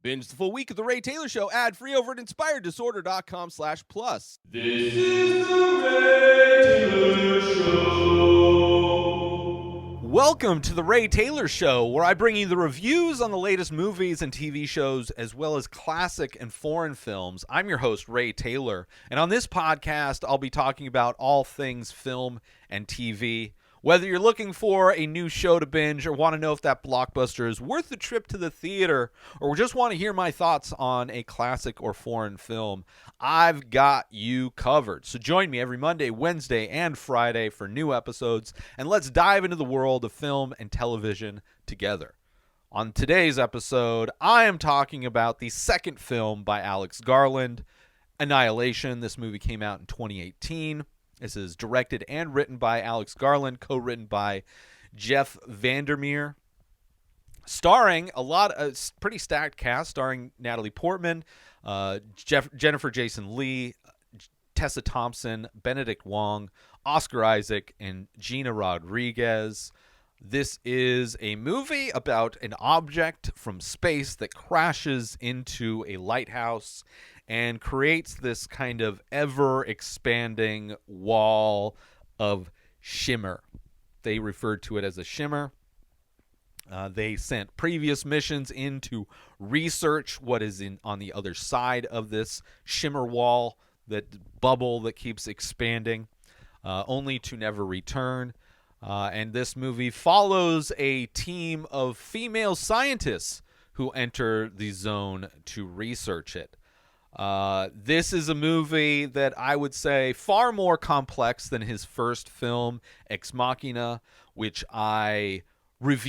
Binge the full week of The Ray Taylor Show ad-free over at inspireddisorder.com/plus. This is The Ray Taylor Show. Welcome to The Ray Taylor Show, where I bring you the reviews on the latest movies and TV shows, as well as classic and foreign films. I'm your host, Ray Taylor, and on this podcast, I'll be talking about all things film and TV. Whether you're looking for a new show to binge or want to know if that blockbuster is worth the trip to the theater or just want to hear my thoughts on a classic or foreign film, I've got you covered. So join me every Monday, Wednesday, and Friday for new episodes, and let's dive into the world of film and television together. On today's episode, I am talking about the second film by Alex Garland, Annihilation. This movie came out in 2018. This is directed and written by Alex Garland, co-written by Jeff VanderMeer, starring a pretty stacked cast, starring Natalie Portman, Jason Leigh, Tessa Thompson, Benedict Wong, Oscar Isaac, and Gina Rodriguez. This is a movie about an object from space that crashes into a lighthouse and creates this kind of ever-expanding wall of shimmer. They referred to it as a shimmer. They sent previous missions in to research what is on the other side of this shimmer wall, that bubble that keeps expanding, only to never return. And this movie follows a team of female scientists who enter the zone to research it. This is a movie that I would say far more complex than his first film, Ex Machina, which I watched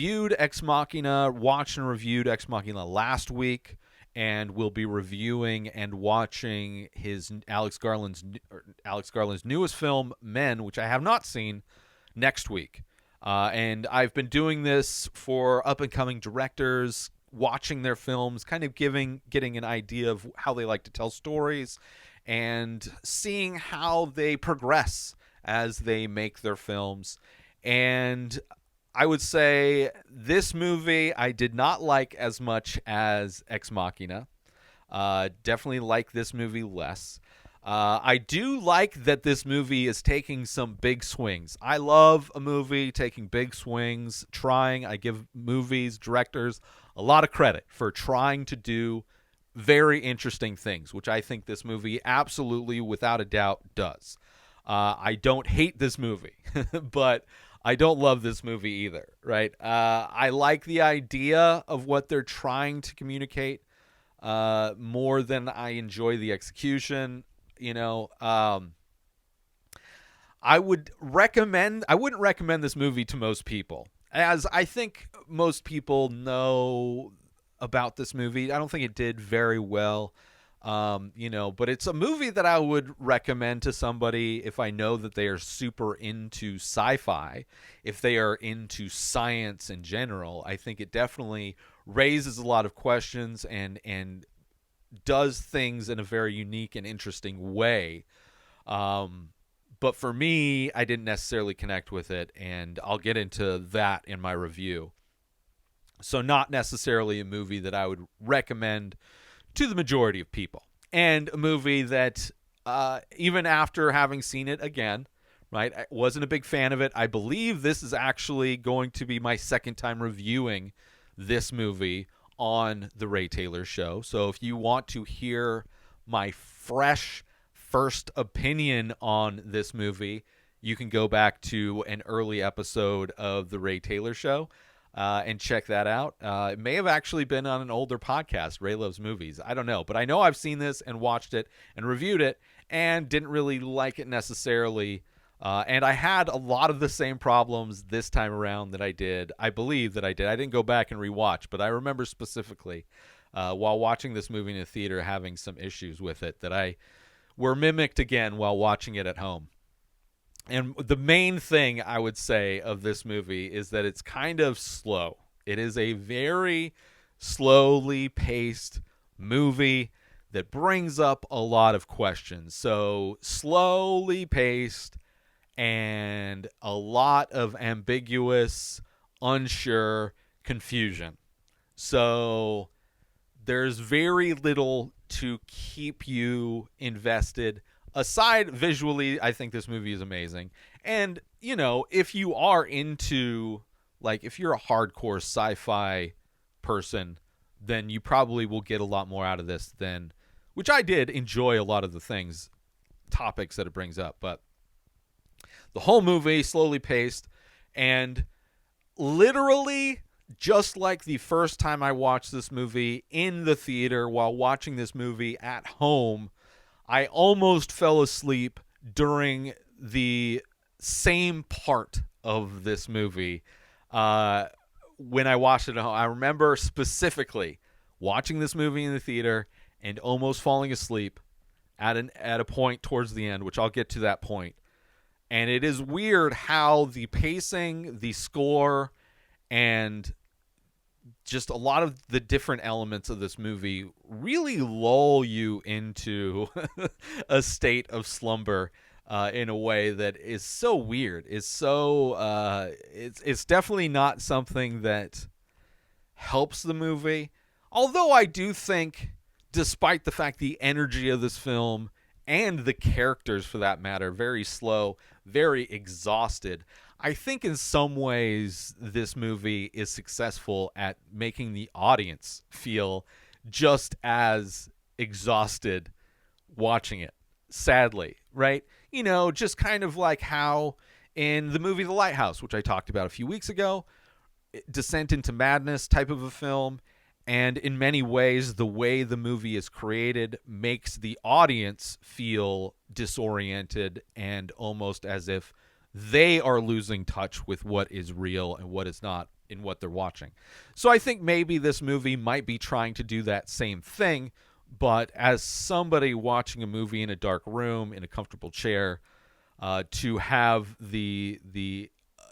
and reviewed Ex Machina last week, and will be reviewing and watching his Alex Garland's newest film, Men, which I have not seen, next week. And I've been doing this for up-and-coming directors, watching their films, kind of getting an idea of how they like to tell stories, and seeing how they progress as they make their films. And I would say this movie I did not like as much as Ex Machina. Definitely like this movie less. I do like that this movie is taking some big swings. I love a movie taking big swings, trying. I give movies, directors, a lot of credit for trying to do very interesting things, which I think this movie absolutely, without a doubt, does. I don't hate this movie, but I don't love this movie either, right? I like the idea of what they're trying to communicate more than I enjoy the execution. I wouldn't recommend this movie to most people, as I think most people know about this movie. I don't think it did very well, but it's a movie that I would recommend to somebody if I know that they are super into sci-fi, if they are into science in general. I think it definitely raises a lot of questions and does things in a very unique and interesting way. But for me, I didn't necessarily connect with it, and I'll get into that in my review. So not necessarily a movie that I would recommend to the majority of people. And a movie that, even after having seen it again, right, I wasn't a big fan of it. I believe this is actually going to be my second time reviewing this movie on The Ray Taylor Show. So if you want to hear my fresh first opinion on this movie, you can go back to an early episode of The Ray Taylor Show and check that out. It may have actually been on an older podcast, Ray Loves Movies. I don't know, but I know I've seen this and watched it and reviewed it and didn't really like it necessarily. And I had a lot of the same problems this time around that I did. I believe that I did. I didn't go back and rewatch, but I remember specifically while watching this movie in the theater having some issues with it that were mimicked again while watching it at home. And the main thing I would say of this movie is that it's kind of slow. It is a very slowly paced movie that brings up a lot of questions. So slowly paced and a lot of ambiguous, unsure confusion. So There's very little to keep you invested. Aside visually, I think this movie is amazing. And, if you are into, like, if you're a hardcore sci fi person, then you probably will get a lot more out of this than, which I did enjoy a lot of the topics that it brings up. But the whole movie, slowly paced, and literally just like the first time I watched this movie in the theater while watching this movie at home, I almost fell asleep during the same part of this movie when I watched it at home. I remember specifically watching this movie in the theater and almost falling asleep at a point towards the end, which I'll get to that point. And it is weird how the pacing, the score, and just a lot of the different elements of this movie really lull you into a state of slumber in a way that is so weird. It's definitely not something that helps the movie. Although I do think, despite the fact the energy of this film and the characters, for that matter, very slow, very exhausted, I think in some ways this movie is successful at making the audience feel just as exhausted watching it, sadly, right? Just kind of like how in the movie The Lighthouse, which I talked about a few weeks ago, descent into madness type of a film, and in many ways the way the movie is created makes the audience feel disoriented and almost as if they are losing touch with what is real and what is not in what they're watching. So I think maybe this movie might be trying to do that same thing, but as somebody watching a movie in a dark room in a comfortable chair, to have the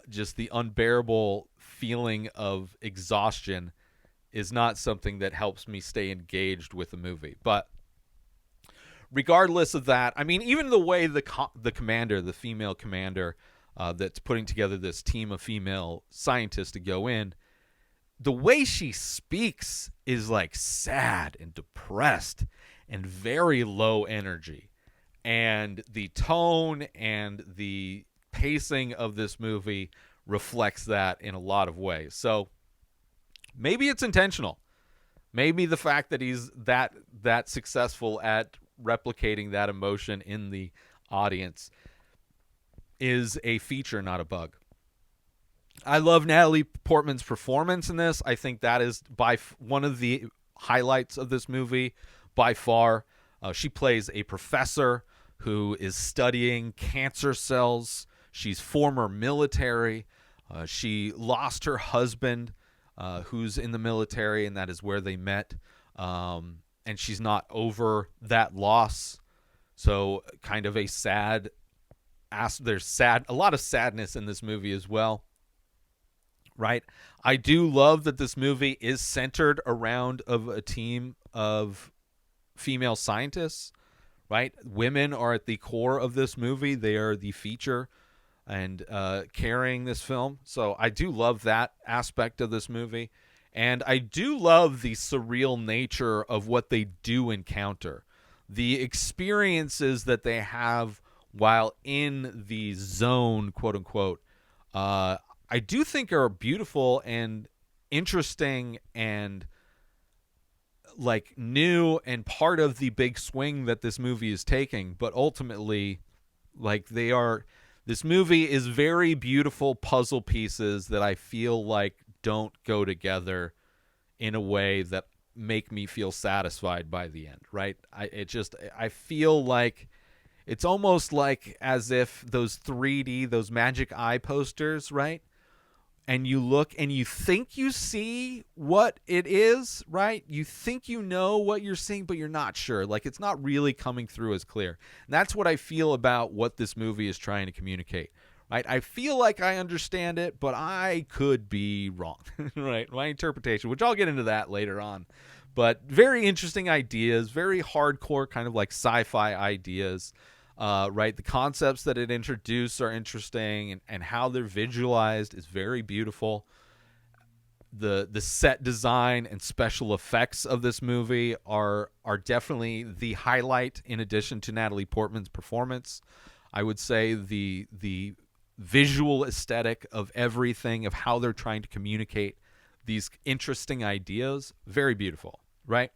just the unbearable feeling of exhaustion is not something that helps me stay engaged with the movie. But regardless of that, I mean, even the way the commander, the female commander, that's putting together this team of female scientists to go in, the way she speaks is like sad and depressed and very low energy. And the tone and the pacing of this movie reflects that in a lot of ways. So maybe it's intentional. Maybe the fact that he's that successful at replicating that emotion in the audience is a feature, not a bug. I love Natalie Portman's performance in this. I think that is by one of the highlights of this movie by far. She plays a professor who is studying cancer cells. She's former military. She lost her husband, who's in the military, and that is where they met. And she's not over that loss. So kind of a sad, there's a lot of sadness in this movie as well. Right? I do love that this movie is centered around of a team of female scientists, right? Women are at the core of this movie. They are the feature and carrying this film. So I do love that aspect of this movie. And I do love the surreal nature of what they do encounter. The experiences that they have while in the zone, quote unquote, I do think are beautiful and interesting and like new and part of the big swing that this movie is taking. But ultimately, like this movie is very beautiful puzzle pieces that I feel like don't go together in a way that make me feel satisfied by the end, right? I feel like it's almost like as if those 3D, those magic eye posters, right? And you look and you think you see what it is, right? You think you know what you're seeing, but you're not sure. Like it's not really coming through as clear. And that's what I feel about what this movie is trying to communicate, right? I feel like I understand it, but I could be wrong, right? My interpretation, which I'll get into that later on. But very interesting ideas, very hardcore kind of like sci-fi ideas. Right, the concepts that it introduced are interesting, and how they're visualized is very beautiful. the set design and special effects of this movie are definitely the highlight, in addition to Natalie Portman's performance. I would say the visual aesthetic of everything, of how they're trying to communicate these interesting ideas, very beautiful, right?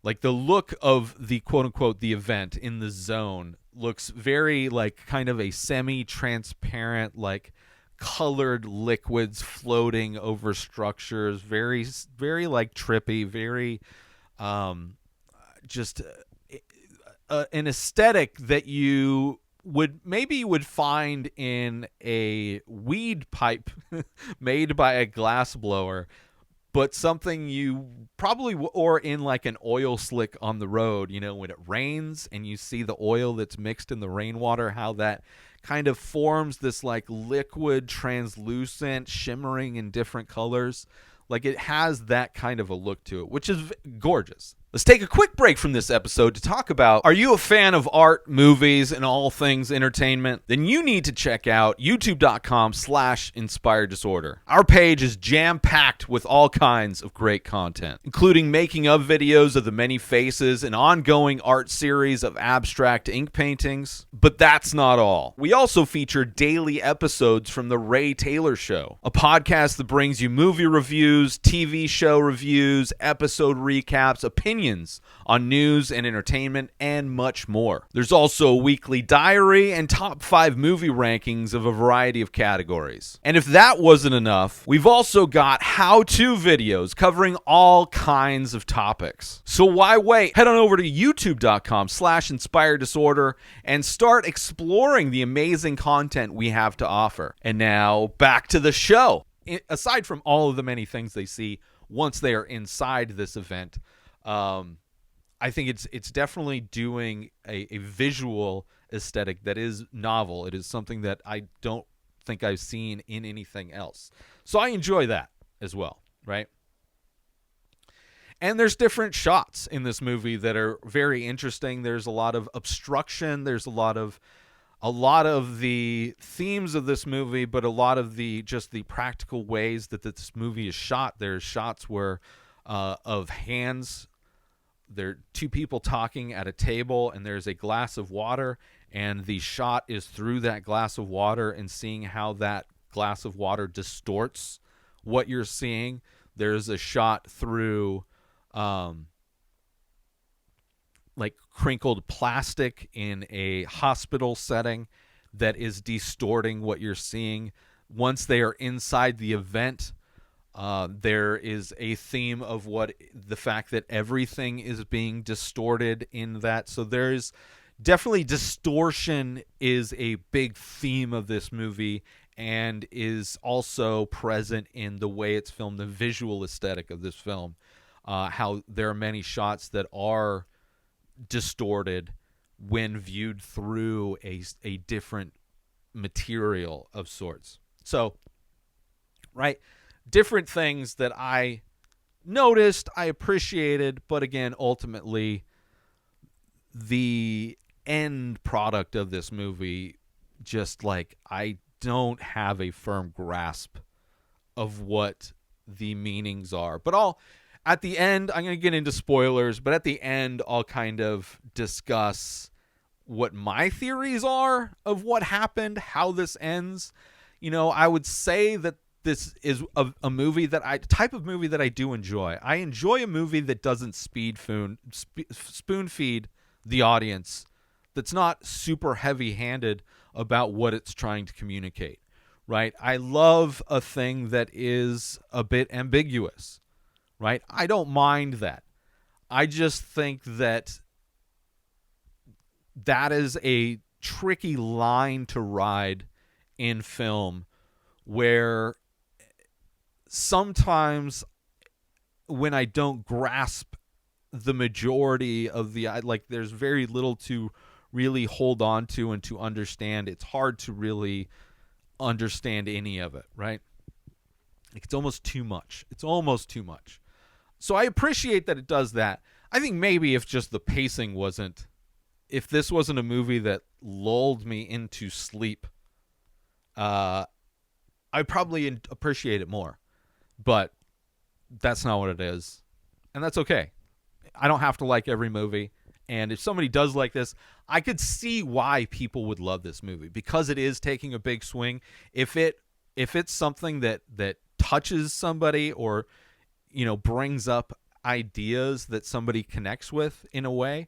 Like the look of the quote unquote the event in the zone looks very like kind of a semi-transparent, like colored liquids floating over structures, very like trippy, very just an aesthetic that you would find in a weed pipe made by a glassblower, but something you probably or in like an oil slick on the road, when it rains and you see the oil that's mixed in the rainwater, how that kind of forms this like liquid, translucent, shimmering in different colors. Like it has that kind of a look to it, which is gorgeous. Let's take a quick break from this episode to talk about, are you a fan of art, movies, and all things entertainment? Then you need to check out youtube.com/inspired disorder. Our page is jam-packed with all kinds of great content, including making of videos of the many faces, an ongoing art series of abstract ink paintings. But that's not all. We also feature daily episodes from The Ray Taylor Show, a podcast that brings you movie reviews, TV show reviews, episode recaps, opinions on news and entertainment, and much more. There's also a weekly diary and top 5 movie rankings of a variety of categories. And if that wasn't enough, we've also got how-to videos covering all kinds of topics. So why wait? Head on over to youtube.com/inspired disorder and start exploring the amazing content we have to offer. And now back to the show. Aside from all of the many things they see once they are inside this event, I think it's definitely doing a visual aesthetic that is novel. It is something that I don't think I've seen in anything else. So I enjoy that as well, right? And there's different shots in this movie that are very interesting. There's a lot of obstruction. There's a lot of the themes of this movie, but a lot of the practical ways that this movie is shot. There's shots where of hands. There are 2 people talking at a table, and there's a glass of water, and the shot is through that glass of water and seeing how that glass of water distorts what you're seeing. There's a shot through like crinkled plastic in a hospital setting that is distorting what you're seeing. Once they are inside the event, there is a theme of the fact that everything is being distorted in that. So there's definitely distortion is a big theme of this movie and is also present in the way it's filmed, the visual aesthetic of this film. How there are many shots that are distorted when viewed through a different material of sorts. So, right, different things that I noticed, I appreciated, but again, ultimately, the end product of this movie, just like, I don't have a firm grasp of what the meanings are. But at the end, I'm going to get into spoilers, but at the end, I'll kind of discuss what my theories are of what happened, how this ends. I would say that this is a movie type of movie that I do enjoy. I enjoy a movie that doesn't spoon feed the audience, that's not super heavy-handed about what it's trying to communicate, right? I love a thing that is a bit ambiguous, right? I don't mind that. I just think that is a tricky line to ride in film, where sometimes when I don't grasp the majority of there's very little to really hold on to and to understand. It's hard to really understand any of it, right? It's almost too much. So I appreciate that it does that. I think maybe if just the pacing if this wasn't a movie that lulled me into sleep, I probably appreciate it more. But that's not what it is. And that's okay. I don't have to like every movie. And if somebody does like this, I could see why people would love this movie because it is taking a big swing. If it's something that touches somebody or brings up ideas that somebody connects with in a way,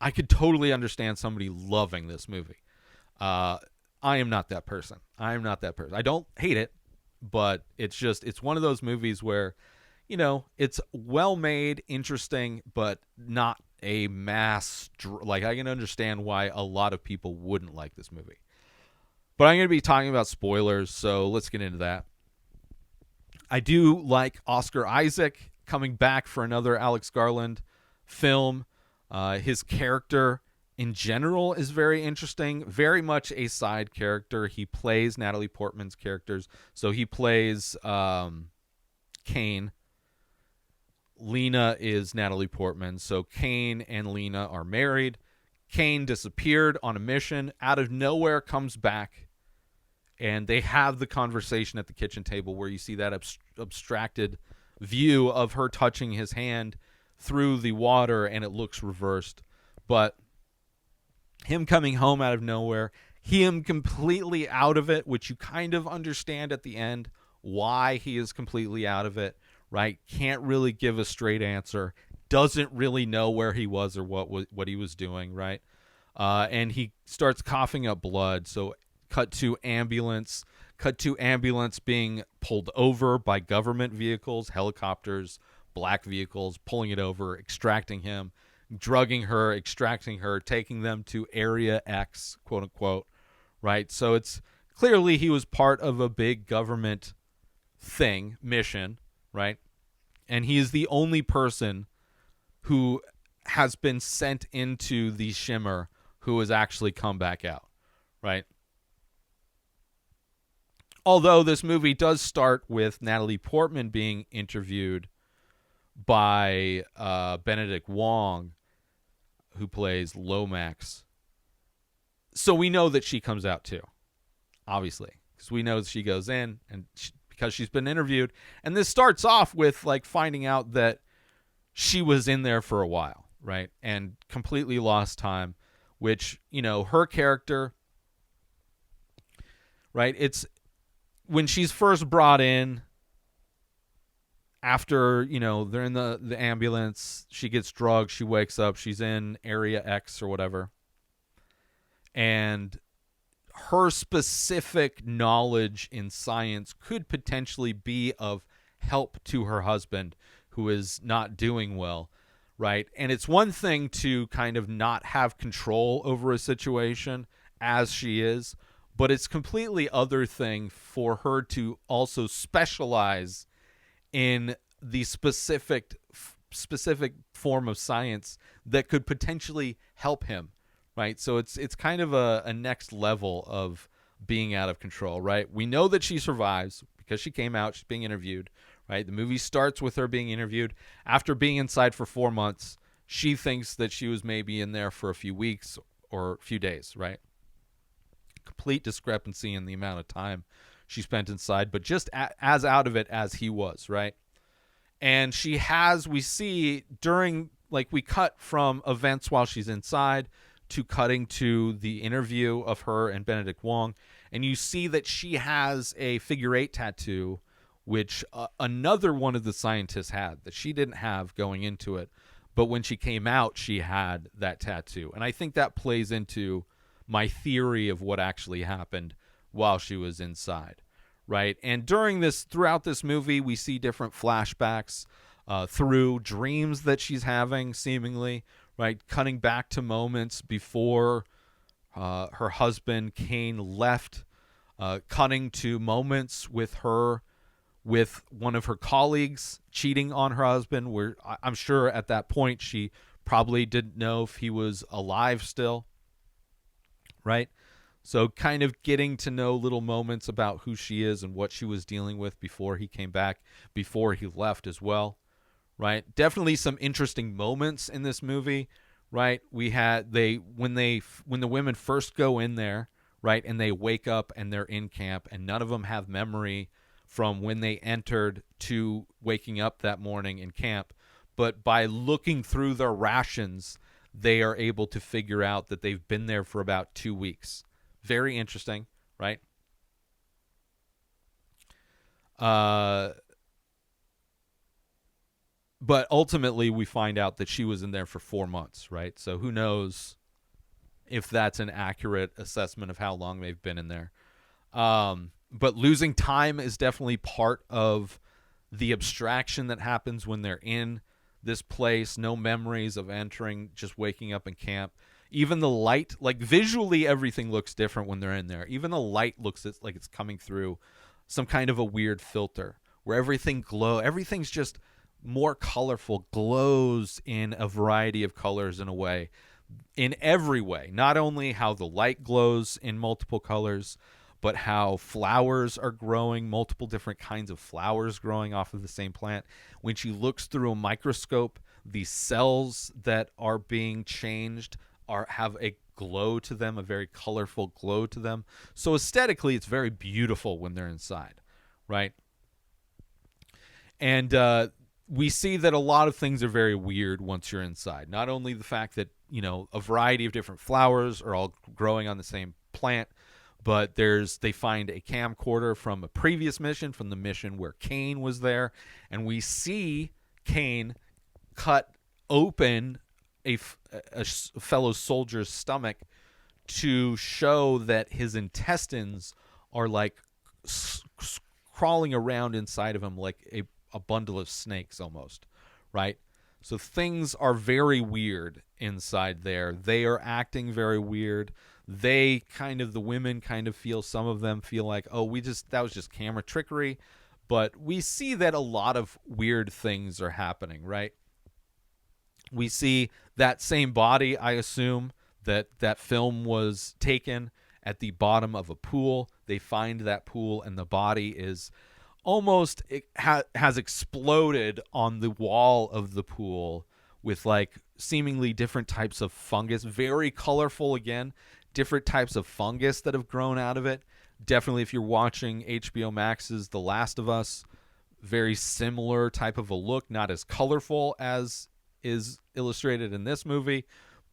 I could totally understand somebody loving this movie. I am not that person. I am not that person. I don't hate it, but it's one of those movies where, it's well made, interesting, but not a mass. Like, I can understand why a lot of people wouldn't like this movie. But I'm going to be talking about spoilers, so let's get into that. I do like Oscar Isaac coming back for another Alex Garland film. His character in general is very interesting, very much a side character. He plays Natalie Portman's characters. So he plays Kane. Lena is Natalie Portman. So Kane and Lena are married. Kane disappeared on a mission, out of nowhere comes back, and they have the conversation at the kitchen table where you see that abstracted view of her touching his hand through the water, and it looks reversed. But him coming home out of nowhere, him completely out of it, which you kind of understand at the end why he is completely out of it, right? Can't really give a straight answer. Doesn't really know where he was or what he was doing, right? And he starts coughing up blood. So cut to ambulance being pulled over by government vehicles, helicopters, black vehicles, pulling it over, extracting him, drugging her, extracting her, taking them to Area X, quote unquote, right? So it's clearly he was part of a big government mission, right? And he is the only person who has been sent into the Shimmer who has actually come back out, right? Although this movie does start with Natalie Portman being interviewed by Benedict Wong, who plays Lomax. So we know that she comes out too, obviously, because we know she goes in and because she's been interviewed. And this starts off with like finding out that she was in there for a while, right? And completely lost time, which, her character, right? It's when she's first brought in, after, they're in the ambulance, she gets drugged, she wakes up, she's in Area X or whatever. And her specific knowledge in science could potentially be of help to her husband, who is not doing well, right? And it's one thing to kind of not have control over a situation as she is, but it's completely other thing for her to also specialize in the specific form of science that could potentially help him, right? So it's kind of a next level of being out of control, right? We know that she survives because she came out, she's being interviewed, right? The movie starts with her being interviewed. After being inside for 4 months, she thinks that she was maybe in there for a few weeks or a few days, right? Complete discrepancy in the amount of time she spent inside, but just as out of it as he was, right? And we see during, like, we cut from events while she's inside to cutting to the interview of her and Benedict Wong, and you see that she has a figure 8 tattoo, which another one of the scientists had that she didn't have going into it, but when she came out, she had that tattoo. And I think that plays into my theory of what actually happened while she was inside, right? And throughout this movie, we see different flashbacks through dreams that she's having, seemingly, right? Cutting back to moments before her husband Kane left, cutting to moments with one of her colleagues cheating on her husband, where I'm sure at that point she probably didn't know if he was alive still, right? So kind of getting to know little moments about who she is and what she was dealing with before he came back, before he left as well, right? Definitely some interesting moments in this movie, right? We had when the women first go in there, right? And they wake up and they're in camp, and none of them have memory from when they entered to waking up that morning in camp. But by looking through their rations, they are able to figure out that they've been there for about 2 weeks. Very interesting, right? But ultimately, we find out that she was in there for 4 months, right? So who knows if that's an accurate assessment of how long they've been in there. But losing time is definitely part of the abstraction that happens when they're in this place. No memories of entering, just waking up in camp. Even the light, like visually, everything looks different when they're in there. Even the light looks like it's coming through some kind of a weird filter where everything's just more colorful, glows in a variety of colors in every way. Not only how the light glows in multiple colors, but how flowers are growing, multiple different kinds of flowers growing off of the same plant. When she looks through a microscope, the cells that are being changed have a glow to them, a very colorful glow to them. So aesthetically, it's very beautiful when they're inside, right? And we see that a lot of things are very weird once you're inside. Not only the fact that, a variety of different flowers are all growing on the same plant, but they find a camcorder from a previous mission, from the mission where Kane was there, and we see Kane cut open a fellow soldier's stomach to show that his intestines are like crawling around inside of him like a bundle of snakes almost, right? So things are very weird inside there. They are acting very weird. The women kind of feel, some of them feel like, that was just camera trickery. But we see that a lot of weird things are happening, right? We see that same body, I assume, that film was taken at the bottom of a pool. They find that pool, and the body is almost has exploded on the wall of the pool with like seemingly different types of fungus. Very colorful again. Different types of fungus that have grown out of it. Definitely, if you're watching HBO Max's The Last of Us, very similar type of a look. Not as colorful as is illustrated in this movie,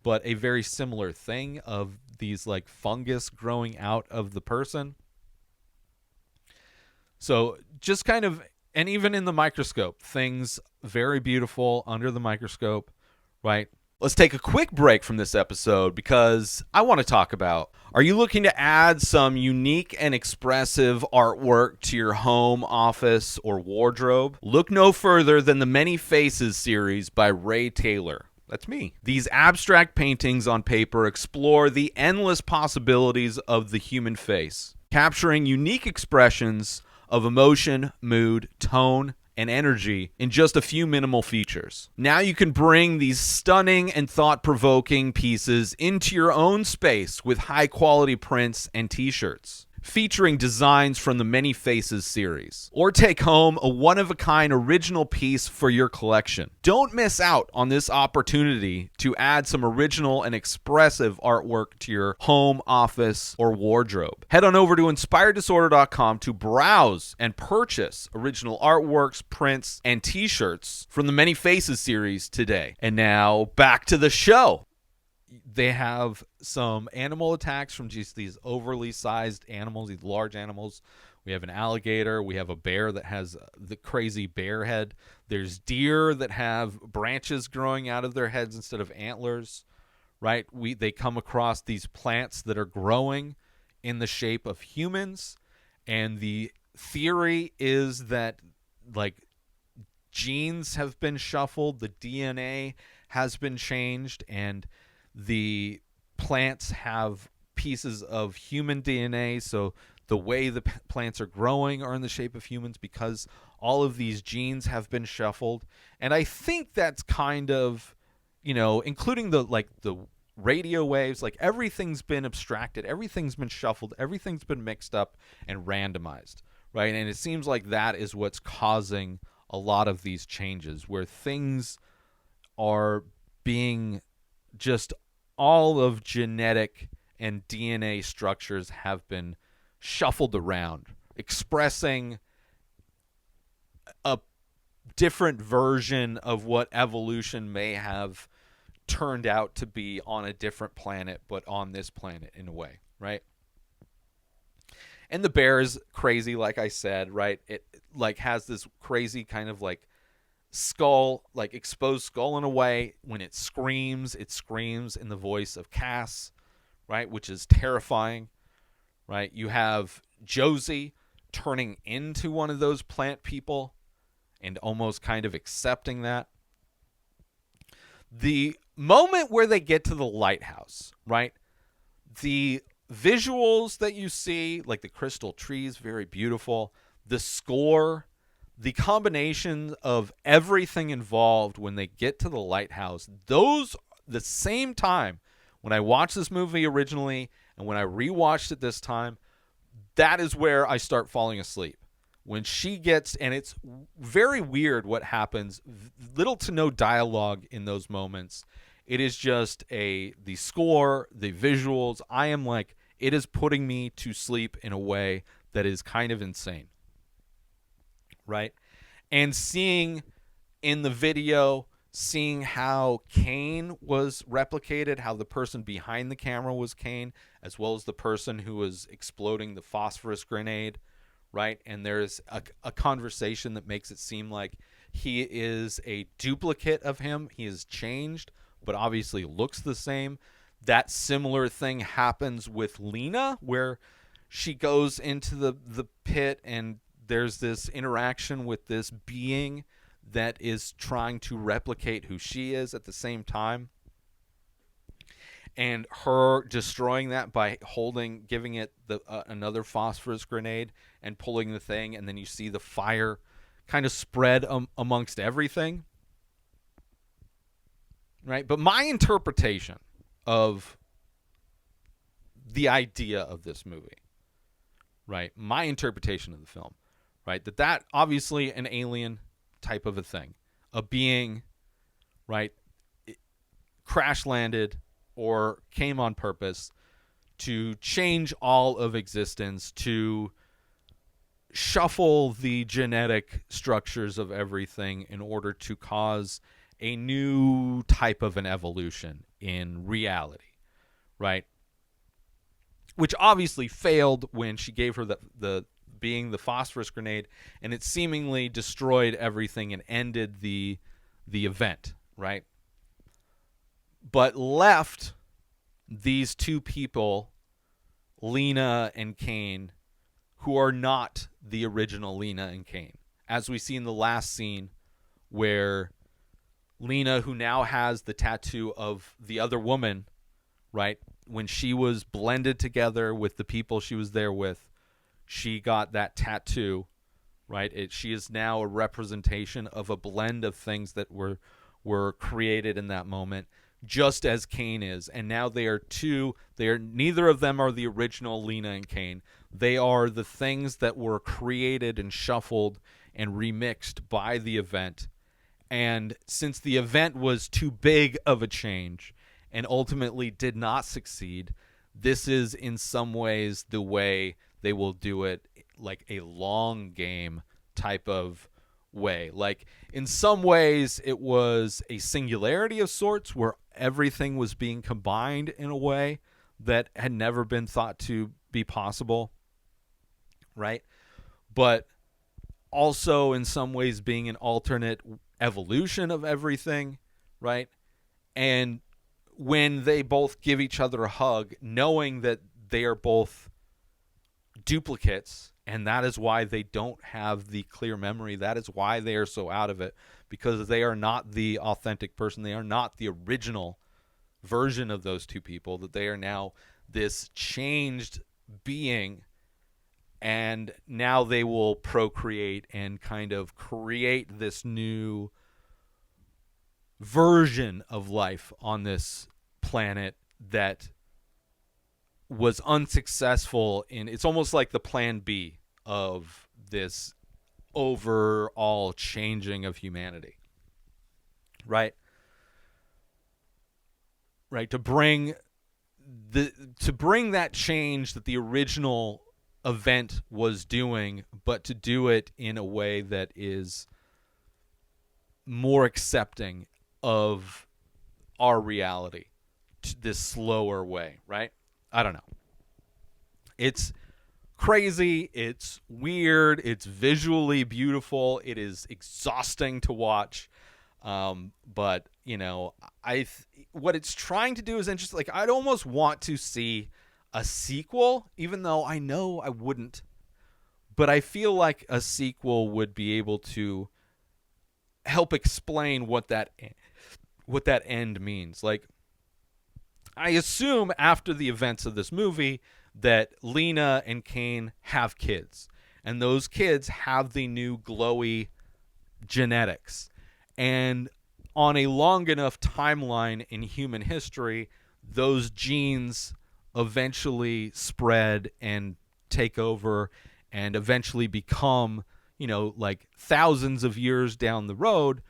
but a very similar thing of these like fungus growing out of the person. So just kind of, and even in the microscope, things very beautiful under the microscope, right? Let's take a quick break from this episode because I want to talk about, are you looking to add some unique and expressive artwork to your home, office, or wardrobe? Look no further than the Many Faces series by Ray Taylor. That's me. These abstract paintings on paper explore the endless possibilities of the human face, capturing unique expressions of emotion, mood, tone, and energy in just a few minimal features. Now you can bring these stunning and thought-provoking pieces into your own space with high-quality prints and t-shirts, featuring designs from the Many Faces series. Or take home a one-of-a-kind original piece for your collection. Don't miss out on this opportunity to add some original and expressive artwork to your home, office, or wardrobe. Head on over to InspiredDisorder.com to browse and purchase original artworks, prints, and t-shirts from the Many Faces series today. And now, back to the show. They have some animal attacks from just these overly sized animals, these large animals. We have an alligator. We have a bear that has the crazy bear head. There's deer that have branches growing out of their heads instead of antlers, right? They come across these plants that are growing in the shape of humans. And the theory is that, like, genes have been shuffled, the DNA has been changed, and the plants have pieces of human DNA, so the way the plants are growing are in the shape of humans because all of these genes have been shuffled. And I think that's kind of, including the radio waves, like everything's been abstracted, everything's been shuffled, everything's been mixed up and randomized, right? And it seems like that is what's causing a lot of these changes, where things are being just all of genetic and DNA structures have been shuffled around, expressing a different version of what evolution may have turned out to be on a different planet, but on this planet in a way, right? And the bear is crazy, like I said, right? It like has this crazy kind of like skull, like exposed skull in a way. When it screams in the voice of Cass, right? Which is terrifying, right? You have Josie turning into one of those plant people and almost kind of accepting that. The moment where they get to the lighthouse, right? The visuals that you see, like the crystal trees, very beautiful. The score, the combination of everything involved when they get to the lighthouse, those, the same time when I watched this movie originally and when I rewatched it this time, that is where I start falling asleep. When she gets, and it's very weird what happens, little to no dialogue in those moments. It is just the score, the visuals. I am like, it is putting me to sleep in a way that is kind of insane. Right? And seeing in the video, seeing how Kane was replicated, how the person behind the camera was Kane, as well as the person who was exploding the phosphorus grenade, right? And there's a conversation that makes it seem like he is a duplicate of him. He has changed, but obviously looks the same. That similar thing happens with Lena, where she goes into the pit and there's this interaction with this being that is trying to replicate who she is at the same time. And her destroying that by giving it another phosphorus grenade and pulling the thing, and then you see the fire kind of spread amongst everything, right? But my interpretation of the idea of this movie, right? My interpretation of the film, right? That obviously an alien type of a thing, a being, right? Crash landed or came on purpose to change all of existence, to shuffle the genetic structures of everything in order to cause a new type of an evolution in reality, right? Which obviously failed when she gave her the being the phosphorus grenade, and it seemingly destroyed everything and ended the event, right? But left these two people, Lena and Kane, who are not the original Lena and Kane. As we see in the last scene where Lena, who now has the tattoo of the other woman, right? When she was blended together with the people she was there with, she got that tattoo, right? She is now a representation of a blend of things that were created in that moment, just as Kane is. And now neither of them are the original Lena and Kane. They are the things that were created and shuffled and remixed by the event. And since the event was too big of a change and ultimately did not succeed, this is in some ways the way they will do it, like a long game type of way. Like in some ways it was a singularity of sorts where everything was being combined in a way that had never been thought to be possible, right? But also in some ways being an alternate evolution of everything, right? And when they both give each other a hug, knowing that they are both duplicates, and that is why they don't have the clear memory. That is why they are so out of it, because they are not the authentic person. They are not the original version of those two people, that they are now this changed being, and now they will procreate and kind of create this new version of life on this planet that was unsuccessful it's almost like the plan B of this overall changing of humanity, right? Right, to bring to bring that change that the original event was doing, but to do it in a way that is more accepting of our reality, this slower way, right? I don't know. It's crazy. It's weird. It's visually beautiful. It is exhausting to watch. But what it's trying to do is interesting. Like, I'd almost want to see a sequel, even though I know I wouldn't. But I feel like a sequel would be able to help explain what that end means. Like, I assume after the events of this movie that Lena and Kane have kids, and those kids have the new glowy genetics. And on a long enough timeline in human history, those genes eventually spread and take over and eventually become, like thousands of years down the road,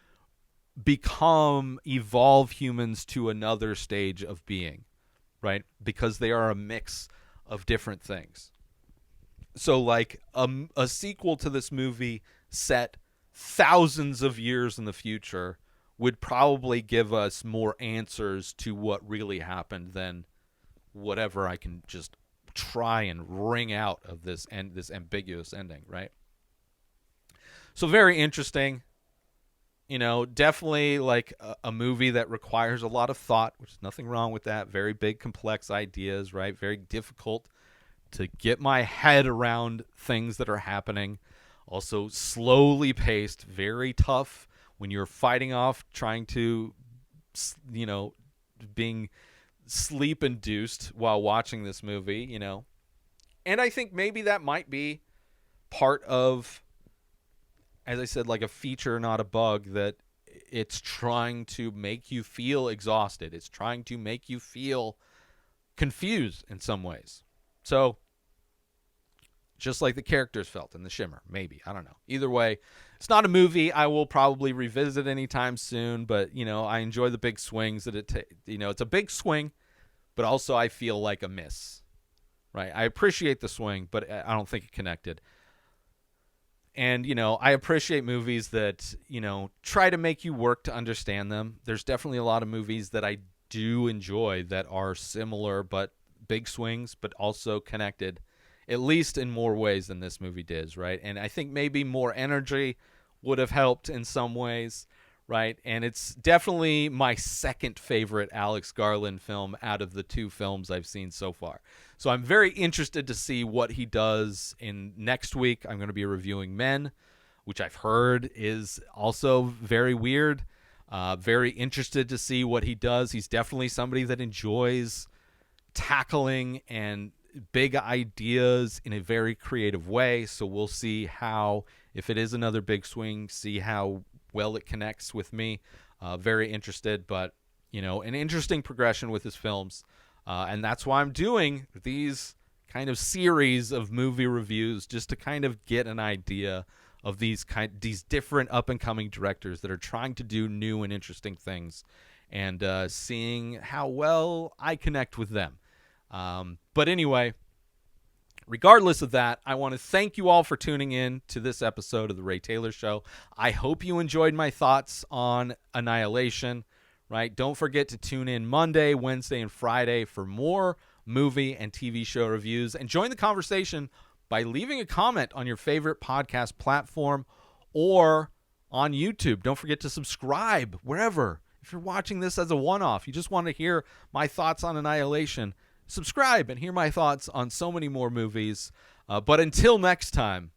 evolve humans to another stage of being, right? Because they are a mix of different things. So like a sequel to this movie set thousands of years in the future would probably give us more answers to what really happened than whatever I can just try and wring out of this ambiguous ending, right? So very interesting. Definitely like a movie that requires a lot of thought, which is nothing wrong with that. Very big, complex ideas, right? Very difficult to get my head around things that are happening. Also slowly paced, very tough when you're fighting off, trying to, being sleep induced while watching this movie, And I think maybe that might be part of, as I said, like a feature, not a bug, that it's trying to make you feel exhausted. It's trying to make you feel confused in some ways. So, just like the characters felt in The Shimmer, maybe. I don't know. Either way, it's not a movie I will probably revisit anytime soon, but, I enjoy the big swings that it's a big swing, but also I feel like a miss, right? I appreciate the swing, but I don't think it connected. And, I appreciate movies that, try to make you work to understand them. There's definitely a lot of movies that I do enjoy that are similar, but big swings, but also connected, at least in more ways than this movie does, right? And I think maybe more energy would have helped in some ways, right? And it's definitely my second favorite Alex Garland film out of the two films I've seen so far. So I'm very interested to see what he does in next week. I'm going to be reviewing Men, which I've heard is also very weird. Very interested to see what he does. He's definitely somebody that enjoys tackling and big ideas in a very creative way. So we'll see how, if it is another big swing, see how well it connects with me. Very interested, but an interesting progression with his films. And that's why I'm doing these kind of series of movie reviews, just to kind of get an idea of these different up and coming directors that are trying to do new and interesting things, and seeing how well I connect with them. But anyway, regardless of that, I want to thank you all for tuning in to this episode of The Ray Taylor Show. I hope you enjoyed my thoughts on Annihilation, right? Don't forget to tune in Monday, Wednesday, and Friday for more movie and TV show reviews. And join the conversation by leaving a comment on your favorite podcast platform or on YouTube. Don't forget to subscribe wherever. If you're watching this as a one-off, you just want to hear my thoughts on Annihilation, subscribe and hear my thoughts on so many more movies. But until next time,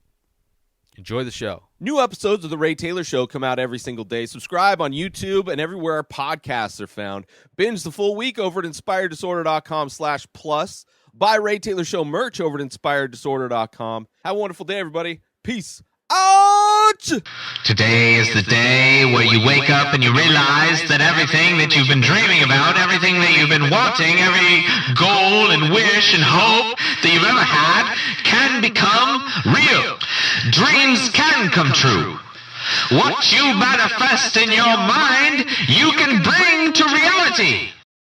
enjoy the show. New episodes of The Ray Taylor Show come out every single day. Subscribe on YouTube and everywhere our podcasts are found. Binge the full week over at inspireddisorder.com/plus. Buy Ray Taylor Show merch over at inspireddisorder.com. Have a wonderful day, everybody. Peace out! Today is the day where you wake up and you realize that everything that you've been dreaming about, everything that you've been wanting, every goal and wish and hope that you've ever had can become real. Dreams can come true. What you manifest in your mind, you can bring to reality.